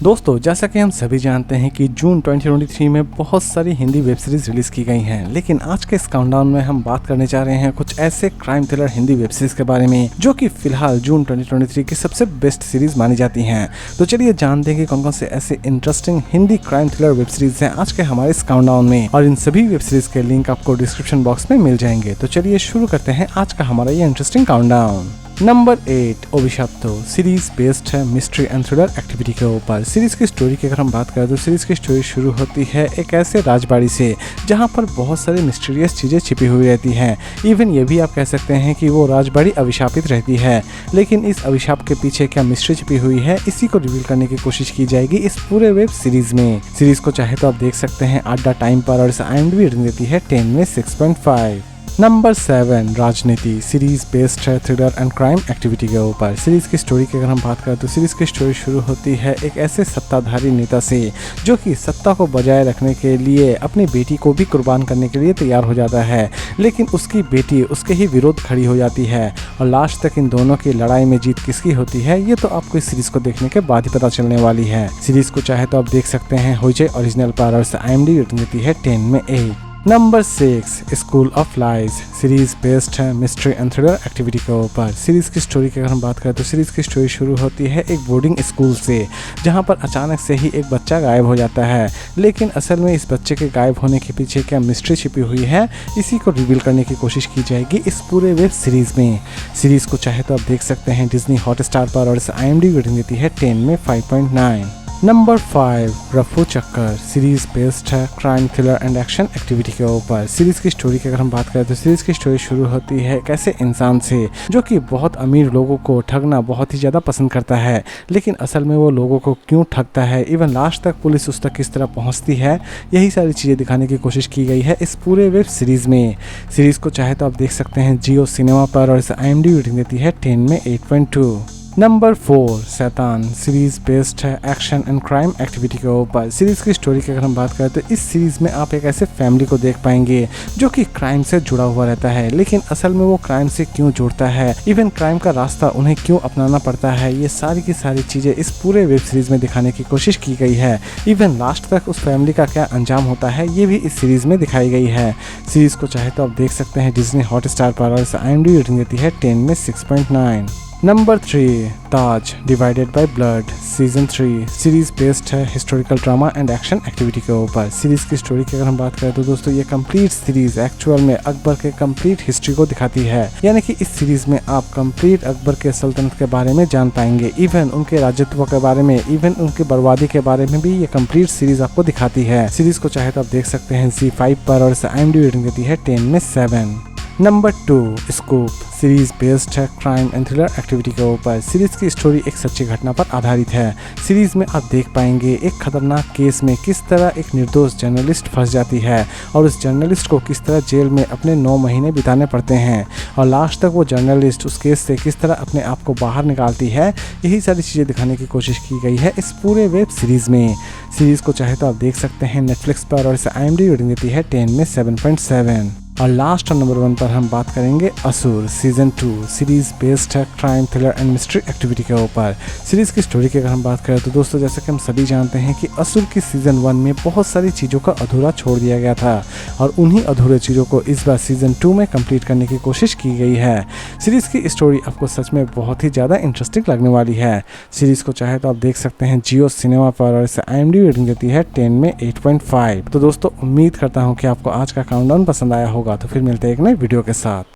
दोस्तों, जैसा कि हम सभी जानते हैं कि जून 2023 में बहुत सारी हिंदी वेब सीरीज रिलीज की गई हैं, लेकिन आज के इस काउंटडाउन में हम बात करने जा रहे हैं कुछ ऐसे crime thriller Hindi web series के बारे में जो कि फिलहाल जून 2023 की सबसे बेस्ट सीरीज मानी जाती हैं। तो चलिए जानते हैं कि कौन कौन से ऐसे interesting Hindi crime thriller web series हैं आज के हमारे इस काउंटडाउन में, और इन सभी वेब सीरीज के लिंक आपको डिस्क्रिप्शन बॉक्स में मिल जाएंगे। तो चलिए शुरू करते हैं आज का हमारा ये interesting countdown. Number 8 Abhishapto series based है मिस्ट्री एंड थ्रिलर एक्टिविटी के ऊपर। सीरीज की स्टोरी की अगर हम बात करें तो सीरीज की स्टोरी शुरू होती है एक ऐसे राजबाड़ी से जहां पर बहुत सारी मिस्टीरियस चीज़ें छिपी हुई रहती हैं। इवन ये भी आप कह सकते हैं कि वो राजबाड़ी अभिशापित रहती है, लेकिन इस अभिशाप के पीछे क्या मिस्ट्री छिपी हुई है इसी को रिवील करने की कोशिश की जाएगी इस पूरे वेब सीरीज में। सीरीज को चाहे तो आप देख सकते हैं अड्डा टाइम पर, और इस IMDb रेटिंग देती है 10 में 6.5। नंबर 7 राजनीति सीरीज बेस्ड है थ्रिलर एंड क्राइम एक्टिविटी के ऊपर। सीरीज की स्टोरी की अगर हम बात करें तो सीरीज की स्टोरी शुरू होती है एक ऐसे सत्ताधारी नेता से जो कि सत्ता को बजाय रखने के लिए अपनी बेटी को भी कुर्बान करने के लिए तैयार हो जाता है, लेकिन उसकी बेटी उसके ही विरोध खड़ी हो जाती है और लास्ट तक इन दोनों की लड़ाई में जीत किसकी होती है ये तो आपको इस सीरीज को देखने के बाद ही पता चलने वाली है। सीरीज को चाहे तो आप देख सकते हैं होजे ओरिजिनल पर, और IMDb रेटिंग देती है 10 में 8। Number 6 school of lies series based है मिस्ट्री एंड थ्रिलर एक्टिविटी के ऊपर। सीरीज की स्टोरी की अगर हम बात करें तो सीरीज की स्टोरी शुरू होती है एक बोर्डिंग स्कूल से जहां पर अचानक से ही एक बच्चा गायब हो जाता है, लेकिन असल में इस बच्चे के गायब होने के पीछे क्या मिस्ट्री छिपी हुई है इसी को रिवील करने की कोशिश की जाएगी इस पूरे वेब सीरीज में। सीरीज को चाहे तो आप देख सकते हैं डिज्नी हॉटस्टार पर, और इस IMDb रेटिंग देती है 10 में 5.9। नंबर 5 रफू चक्कर सीरीज बेस्ड है crime thriller and action activity के ऊपर। सीरीज की स्टोरी की अगर हम बात करें तो सीरीज की स्टोरी शुरू होती है एक ऐसे इंसान से जो कि बहुत अमीर लोगों को ठगना बहुत ही ज़्यादा पसंद करता है, लेकिन असल में वो लोगों को क्यों ठगता है, इवन लास्ट तक पुलिस उस तक किस तरह पहुंचती है, यही सारी चीज़ें दिखाने की कोशिश की गई है इस पूरे वेब सीरीज़ में। सीरीज़ को चाहे तो आप देख सकते हैं जियो सिनेमा पर, और इस IMDb रेटिंग देती है 10 में 8.2। नंबर 4 शैतान सीरीज बेस्ड है एक्शन एंड क्राइम एक्टिविटी के ऊपर। सीरीज की स्टोरी की अगर हम बात करें तो इस सीरीज में आप एक ऐसे फैमिली को देख पाएंगे जो कि क्राइम से जुड़ा हुआ रहता है, लेकिन असल में वो क्राइम से क्यों जुड़ता है, इवन क्राइम का रास्ता उन्हें क्यों अपनाना पड़ता है, ये सारी की सारी चीजें इस पूरे वेब सीरीज में दिखाने की कोशिश की गई है। इवन लास्ट तक उस फैमिली का क्या अंजाम होता है ये भी इस सीरीज में दिखाई गई है। सीरीज को चाहे तो आप देख सकते हैं डिज्नी हॉटस्टार पर, और इस IMDb रेटिंग देती है 10 में 6.9। Number 3 Taj divided by blood season 3 series based है historical drama and action activity के ऊपर। सीरीज की स्टोरी की अगर हम बात करें तो दोस्तों ये कंप्लीट सीरीज एक्चुअल में अकबर के कंप्लीट हिस्ट्री को दिखाती है, यानी कि इस सीरीज में आप कंप्लीट अकबर के सल्तनत के बारे में जान पाएंगे, इवन उनके राजत्व के बारे में, इवन उनकी बर्बादी के बारे में भी ये कंप्लीट सीरीज आपको दिखाती है। सीरीज को चाहे तो आप देख सकते हैं Z5 पर, और इसे IMDb रेटिंग देती है 10 में 7। नंबर 2 स्कूप सीरीज बेस्ड है क्राइम एंड थ्रिलर एक्टिविटी के ऊपर। सीरीज की स्टोरी एक सच्ची घटना पर आधारित है। सीरीज में आप देख पाएंगे एक खतरनाक केस में किस तरह एक निर्दोष जर्नलिस्ट फंस जाती है, और उस जर्नलिस्ट को किस तरह जेल में अपने 9 महीने बिताने पड़ते हैं, और लास्ट तक वो जर्नलिस्ट उस केस से किस तरह अपने आप को बाहर निकालती है, यही सारी चीज़ें दिखाने की कोशिश की गई है इस पूरे वेब सीरीज में। सीरीज को चाहे तो आप देख सकते हैं नेटफ्लिक्स पर, और इसे IMDb रेटिंग देती है 10 में 7.7। और लास्ट और नंबर 1 पर हम बात करेंगे असुर सीजन 2 सीरीज बेस्ड है crime thriller and mystery activity के ऊपर। सीरीज की स्टोरी की अगर हम बात करें तो दोस्तों जैसा कि हम सभी जानते हैं कि असुर की सीजन 1 में बहुत सारी चीज़ों का अधूरा छोड़ दिया गया था, और उन्हीं अधूरे चीज़ों को इस बार सीजन 2 में कंप्लीट करने की कोशिश की गई है। सीरीज की स्टोरी आपको सच में बहुत ही ज़्यादा इंटरेस्टिंग लगने वाली है। सीरीज को चाहे तो आप देख सकते हैं जियो सिनेमा पर, और इसे IMDb रेटिंग देती है 10 में 8.5। तो दोस्तों उम्मीद करता हूँ कि आपको आज का काउंटडाउन पसंद आया होगा, तो फिर मिलते हैं एक नए वीडियो के साथ।